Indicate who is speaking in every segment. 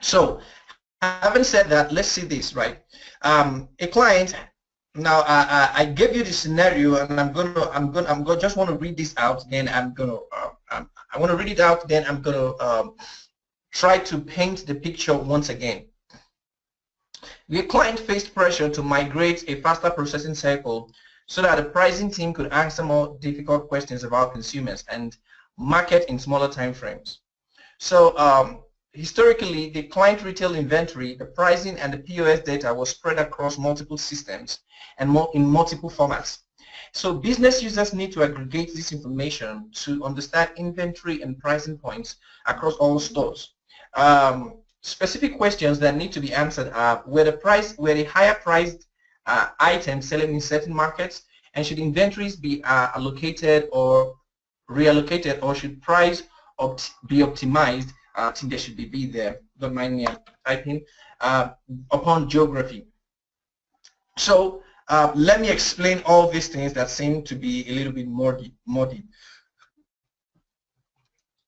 Speaker 1: So having said that, let's see this, right? A client. Now I gave you the scenario, and I'm gonna just want to read this out. Then I want to read it out. Then I'm gonna try to paint the picture once again. The client faced pressure to migrate a faster processing cycle so that the pricing team could answer more difficult questions about consumers and market in smaller time frames. So historically, the client retail inventory, the pricing, and the POS data was spread across multiple systems and in multiple formats. So business users need to aggregate this information to understand inventory and pricing points across all stores. Specific questions that need to be answered are were the higher priced items selling in certain markets, and should inventories be allocated or reallocated, or should price be optimized? I think there should be there. Don't mind me typing upon geography. So let me explain all these things that seem to be a little bit more deep.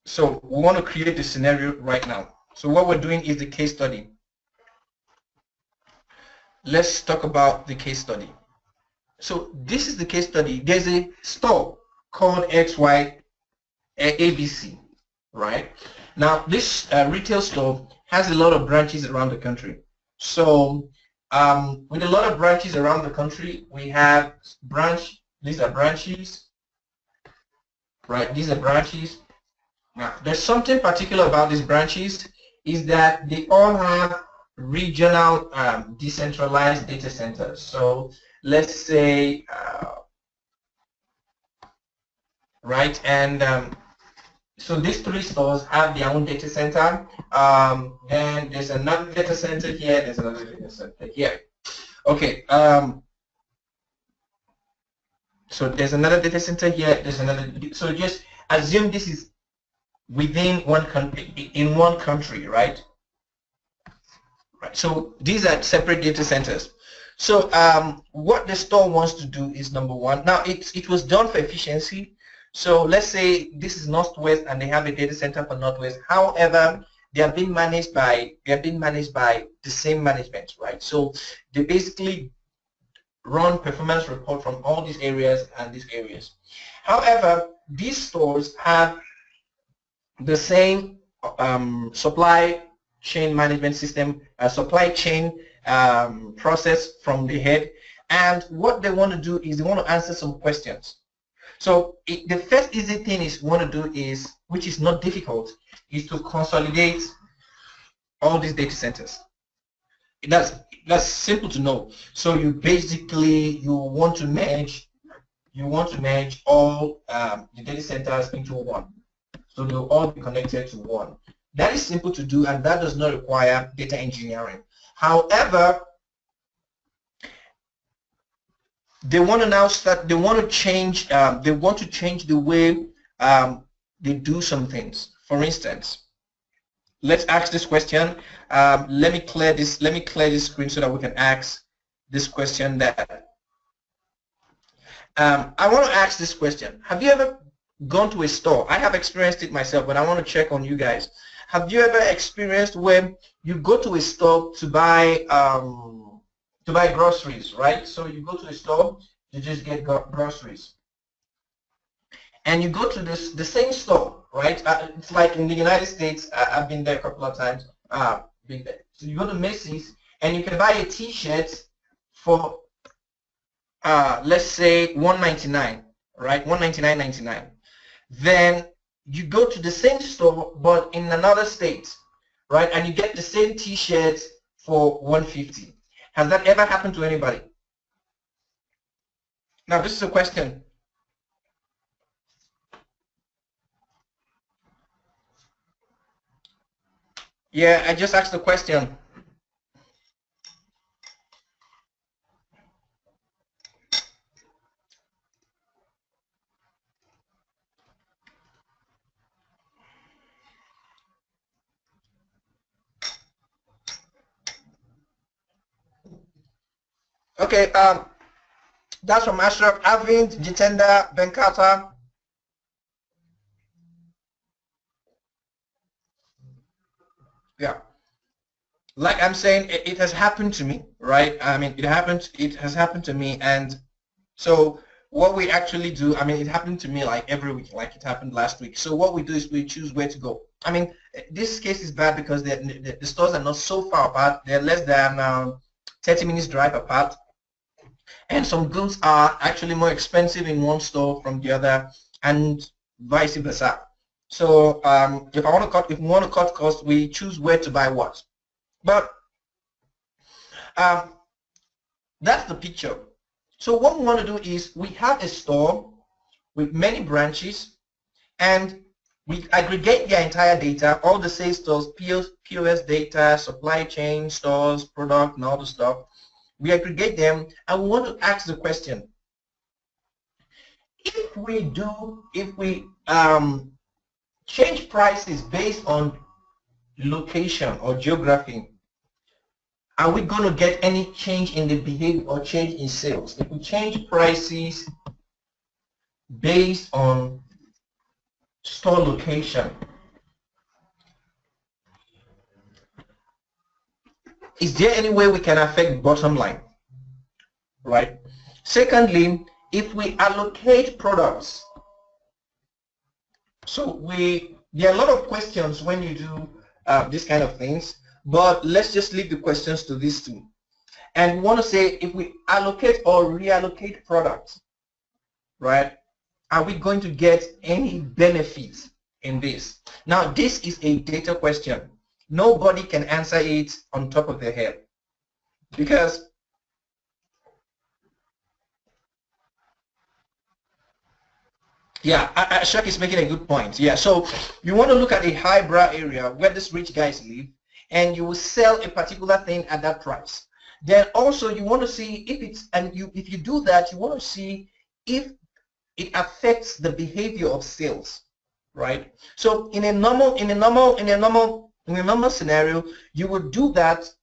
Speaker 1: So we want to create the scenario right now. So what we're doing is the case study. Let's talk about the case study. So this is the case study. There's a store called XY ABC, right? Now this retail store has a lot of branches around the country. So with a lot of branches around the country, we have these are branches, right? These are branches. Now there's something particular about these branches, is that they all have regional decentralized data centers. So let's say, right, and so these three stores have their own data center. Then there's another data center here, there's another data center here. Okay, so there's another data center here, there's another, so just assume this is within one country, in one country, right? Right. So these are separate data centers. So what the store wants to do is, number one, now it was done for efficiency. So let's say this is Northwest and they have a data center for Northwest. However, they are being managed by the same management, right? So they basically run performance report from all these areas and these areas. However, these stores have the same supply chain management system, supply chain process from the head, and what they want to do is they want to answer some questions. So the first easy thing is want to do is, which is not difficult, is to consolidate all these data centers. That's simple to know. So you basically want to merge all the data centers into one. So they'll all be connected to one. That is simple to do, and that does not require data engineering. However, they want to now start. They want to change. They want to change the way they do some things. For instance, let's ask this question. Let me clear this. Let me clear this screen so that we can ask this question. That I want to ask this question. Have you ever gone to a store? I have experienced it myself, but I want to check on you guys. Have you ever experienced when you go to a store to buy groceries, right? So you go to a store to just get groceries, and you go to the same store, right? It's like in the United States. I've been there a couple of times. Been there. So you go to Macy's and you can buy a T-shirt for let's say $1.99, right? $199.99. Then you go to the same store but in another state, right? And you get the same T-shirt for $150. Has that ever happened to anybody? Now this is a question. Yeah, I just asked the question. Okay, that's from Ashraf, Arvind, Jitendra, Venkata. Yeah. like I'm saying, it has happened to me, right? I mean, it has happened to me, and so what we actually do, I mean, it happened to me like every week, like it happened last week. So what we do is we choose where to go. I mean, this case is bad because the stores are not so far apart. They're less than 30 minutes drive apart. And some goods are actually more expensive in one store from the other, and vice versa. So if we want to cut costs, we choose where to buy what. But that's the picture. So what we want to do is we have a store with many branches, and we aggregate their entire data, all the sales stores, POS data, supply chain, stores, product, and all the stuff. We aggregate them, and we want to ask the question: if we change prices based on location or geography, are we going to get any change in the behavior or change in sales? If we change prices based on store location, is there any way we can affect bottom line, right? Secondly, if we allocate products, so there are a lot of questions when you do this kind of things, but let's just leave the questions to these two. And we want to say, if we allocate or reallocate products, right, are we going to get any benefits in this? Now, this is a data question. Nobody can answer it on top of their head, because yeah, Ashok is making a good point. Yeah, so you want to look at a highbrow area where these rich guys live, and you will sell a particular thing at that price. Then also you want to see if it's, and if you do that, you want to see if it affects the behavior of sales, right? So in a normal scenario, you would do that.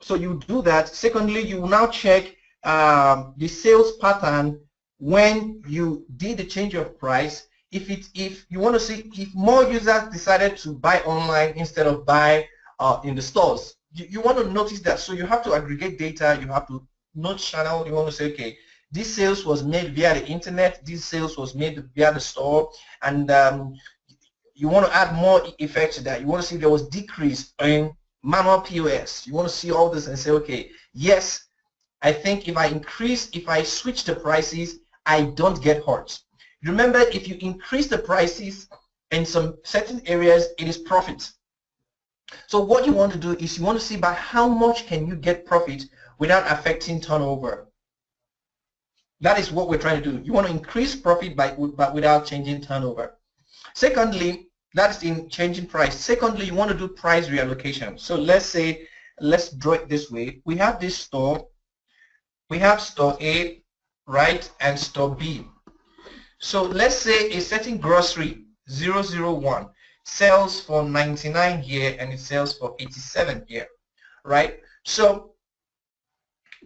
Speaker 1: So you do that. Secondly, you will now check the sales pattern when you did the change of price. If you want to see if more users decided to buy online instead of buy in the stores, you want to notice that. So you have to aggregate data. You have to note channel. You want to say, okay, this sales was made via the internet. This sales was made via the store, and you want to add more effect to that. You want to see if there was decrease in manual POS. You want to see all this and say, okay, yes, I think if I switch the prices, I don't get hurt. Remember, if you increase the prices in some certain areas, it is profit. So what you want to do is you want to see by how much can you get profit without affecting turnover. That is what we're trying to do. You want to increase profit but without changing turnover. Secondly, that's in changing price. Secondly, you want to do price reallocation. So let's draw it this way. We have this store. We have store A, right, and store B. So let's say a certain grocery 001 sells for 99 here and it sells for 87 here, right? So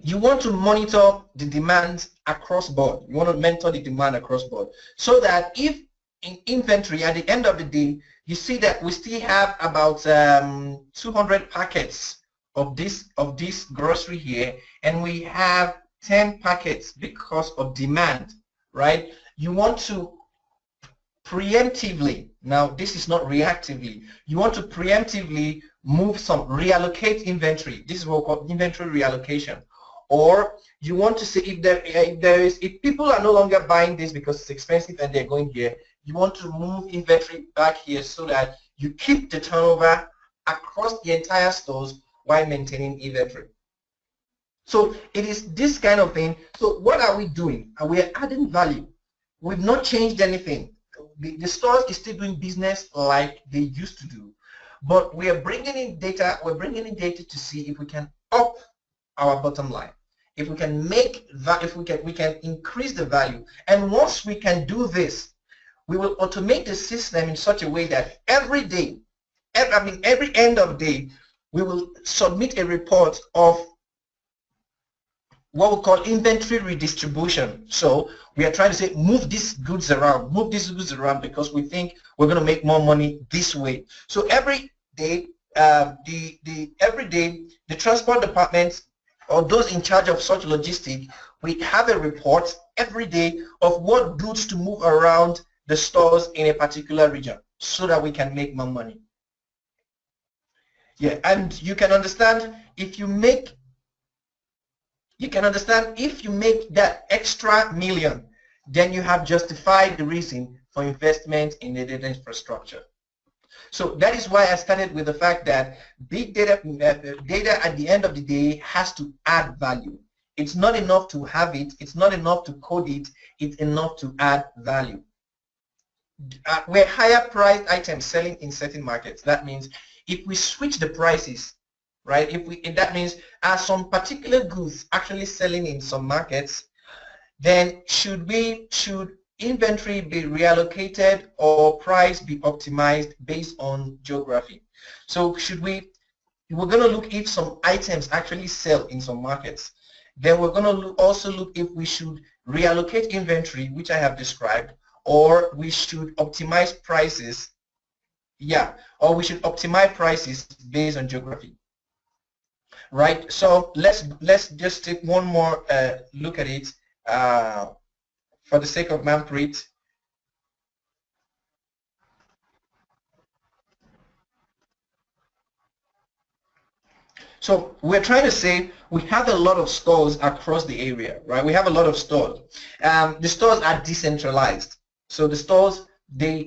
Speaker 1: you want to monitor the demand across board. You want to monitor the demand across board, so that if in inventory at the end of the day, you see that we still have about 200 packets of this grocery here, and we have 10 packets because of demand, right? You want to preemptively, now this is not reactively, you want to preemptively move some, reallocate inventory. This is what we call inventory reallocation. Or you want to see if people are no longer buying this because it's expensive and they're going here, you want to move inventory back here so that you keep the turnover across the entire stores while maintaining inventory. So it is this kind of thing. So what are we doing? We are adding value. We've not changed anything. The stores is still doing business like they used to do, but we are bringing in data. We're bringing in data to see if we can up our bottom line, if we can make that, if we can increase the value. And once we can do this, we will automate the system in such a way that every day, every end of day, we will submit a report of what we call inventory redistribution. So we are trying to say, move these goods around because we think we're going to make more money this way. So every day every day the transport department or those in charge of such logistic, we have a report every day of what goods to move around the stores in a particular region so that we can make more money. Yeah, and you can understand if you make that extra million, then you have justified the reason for investment in the data infrastructure. So that is why I started with the fact that big data, data at the end of the day has to add value. It's not enough to have it. It's not enough to code it. It's enough to add value. We're higher priced items selling in certain markets. That means if we switch the prices, right? That means are some particular goods actually selling in some markets, then should inventory be reallocated or price be optimized based on geography? So we're going to look if some items actually sell in some markets. Then we're going to also look if we should reallocate inventory, which I have described, or we should optimize prices. Yeah, or we should optimize prices based on geography. Right, so let's just take one more look at it for the sake of Manpreet. So we're trying to say we have a lot of stores across the area, right? We have a lot of stores. The stores are decentralized. So the stores, they're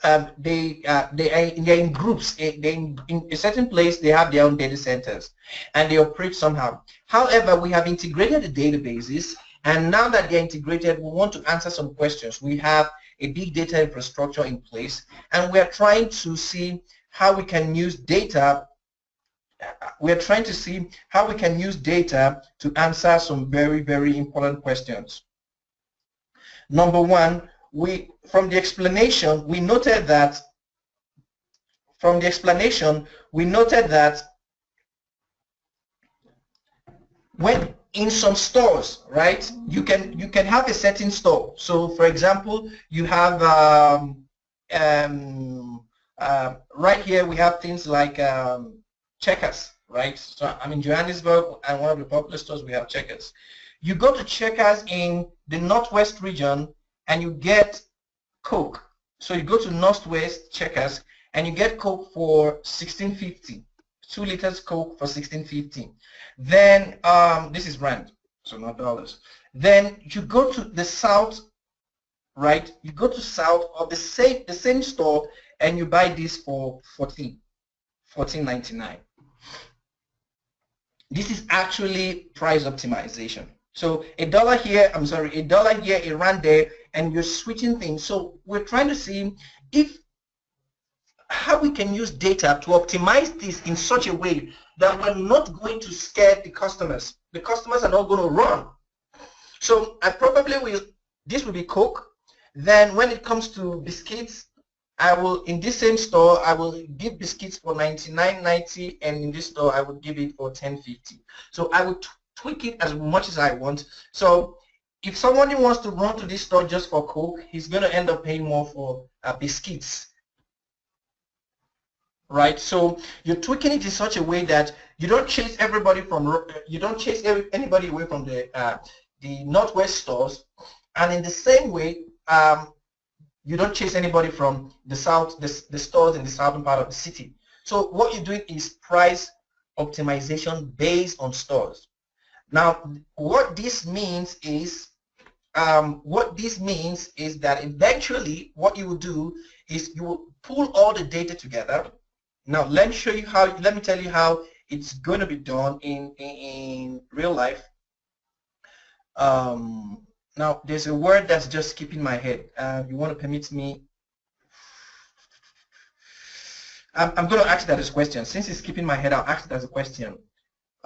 Speaker 1: in groups. In a certain place, they have their own data centers, and they operate somehow. However, we have integrated the databases, and now that they're integrated, we want to answer some questions. We have a big data infrastructure in place, and we're trying to see how we can use data. We're trying to see how we can use data to answer some very, very important questions. Number one, from the explanation, we noted that when in some stores, right, you can have a certain store. So for example, you have right here we have things like Checkers, right? So I'm in Johannesburg, and one of the popular stores we have Checkers. You go to Checkers in the Northwest region and you get Coke. So you go to Northwest Checkers and you get Coke for $16.50, 2 liters Coke for $16.50. Then this is rand, so not dollars. Then you go to the South, right? You go to South of the same store and you buy this for $14.99. This is actually price optimization. So $1 here, $1 here, a rand there, and you're switching things. So we're trying to see how we can use data to optimize this in such a way that we're not going to scare the customers. The customers are not going to run. So I probably will, this will be Coke. Then when it comes to biscuits, I will, in this same store, I will give biscuits for $99.90, and in this store, I would give it for $10.50. So I would tweak it as much as I want. So if somebody wants to run to this store just for Coke, he's going to end up paying more for biscuits, right? So you're tweaking it in such a way that you don't chase everybody from, anybody away from the Northwest stores, and in the same way, you don't chase anybody from the south, the stores in the southern part of the city. So what you're doing is price optimization based on stores. Now, what this means is that eventually what you will do is you will pull all the data together. Now, let me tell you how it's going to be done in real life. Now, there's a word that's just skipping my head. You want to permit me? I'm going to ask that as a question. Since it's skipping my head, I'll ask it as a question.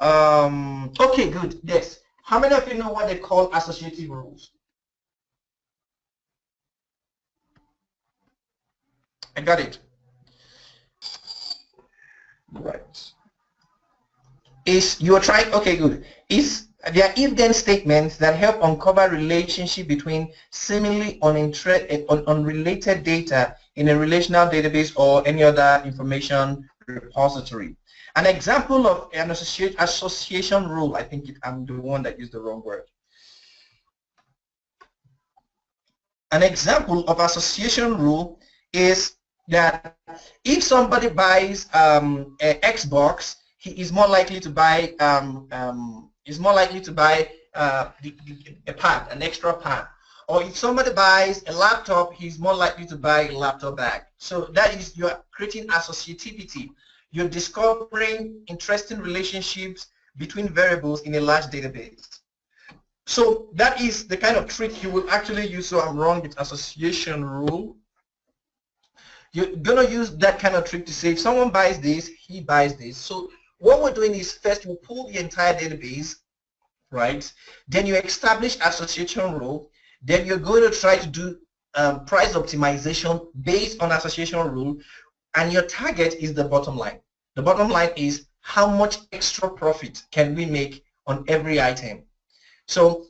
Speaker 1: Okay, good. Yes. How many of you know what they call associative rules? I got it. Right. Okay, good. They are if-then statements that help uncover relationship between seemingly unrelated data in a relational database or any other information repository. An example of an association rule, I think I'm the one that used the wrong word. An example of association rule is that if somebody buys an Xbox, he is more likely to buy a pad, an extra pad. Or if somebody buys a laptop, he's more likely to buy a laptop bag. So that is, you're creating associativity. You're discovering interesting relationships between variables in a large database. So that is the kind of trick you will actually use. So I'm wrong with association rule. You're going to use that kind of trick to say if someone buys this, he buys this. So what we're doing is first we pull the entire database, right? Then you establish association rule. Then you're going to try to do price optimization based on association rule. And your target is the bottom line. The bottom line is how much extra profit can we make on every item. So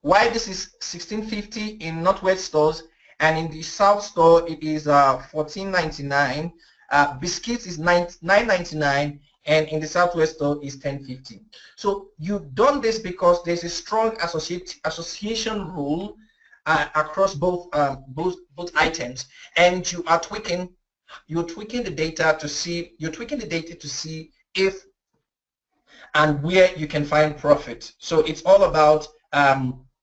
Speaker 1: why this is $16.50 in Northwest stores, and in the South store it is $14.99. Biscuits is $9.99, and in the Southwest store is $10.50. So you've done this because there's a strong association rule across both items, and you are tweaking the data to see if and where you can find profit. So it's all about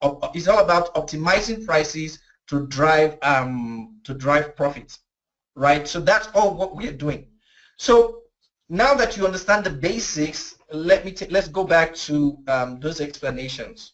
Speaker 1: optimizing prices to drive profits, right? So that's all what we are doing. So now that you understand the basics, let's go back to those explanations.